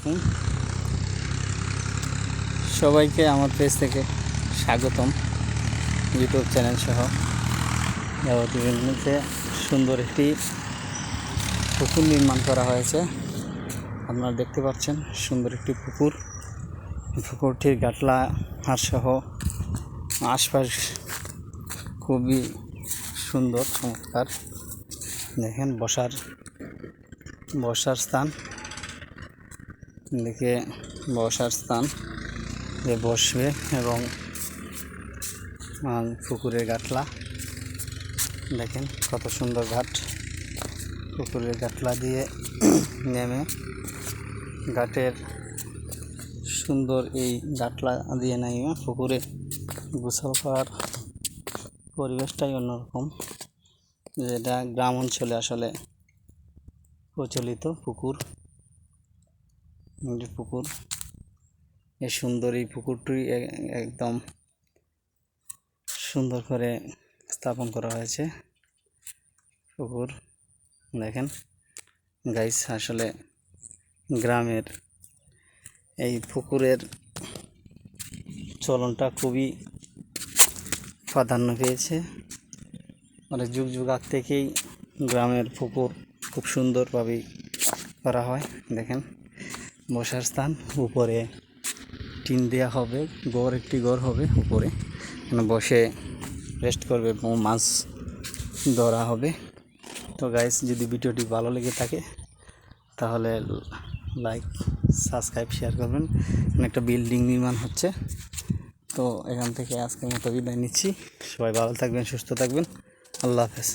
আলাইকুম, সবাইকে আমার পেজ থেকে স্বাগতম। ইউটিউব চ্যানেল সহ যাবতীয় সুন্দর একটি পুকুর নির্মাণ করা হয়েছে। আপনারা দেখতে পাচ্ছেন সুন্দর একটি পুকুর। পুকুরটির গাটলা হাড় সহ আশপাশ খুবই সুন্দর, চমৎকার। দেখেন বসার স্থান, দেখে বসার স্থান যে বসবে এবং পুকুরের গাটলা দেখেন কত সুন্দর ঘাট। পুকুরের গাটলা দিয়ে নেমে ঘাটের সুন্দর এই গাটলা দিয়ে নেমে পুকুরে গোসল করার পরিবেশটাই অন্যরকম, যেটা গ্রাম অঞ্চলে আসলে প্রচলিত পুকুর। এই সুন্দর এই পুকুরটি একদম সুন্দর করে স্থাপন করা হয়েছে। পুকুর দেখেন গাইস, আসলে গ্রামের এই পুকুরের চলনটা খুবই প্রাধান্য পেয়েছে। অনেক যুগ আগ থেকেই গ্রামের পুকুর খুব সুন্দরভাবেই করা হয়। দেখেন বসার স্থান, উপরে টিন দেওয়া হবে, একটি ঘর হবে উপরে, বসে রেস্ট করবে এবং মাছ ধরা হবে। তো গাইস, যদি ভিডিওটি ভালো লেগে থাকে তাহলে লাইক, সাবস্ক্রাইব, শেয়ার করবেন। একটা বিল্ডিং নির্মাণ হচ্ছে। তো এখান থেকে আজকের মতো বিদায় নিচ্ছি। সবাই ভালো থাকবেন, সুস্থ থাকবেন। আল্লাহ হাফেজ।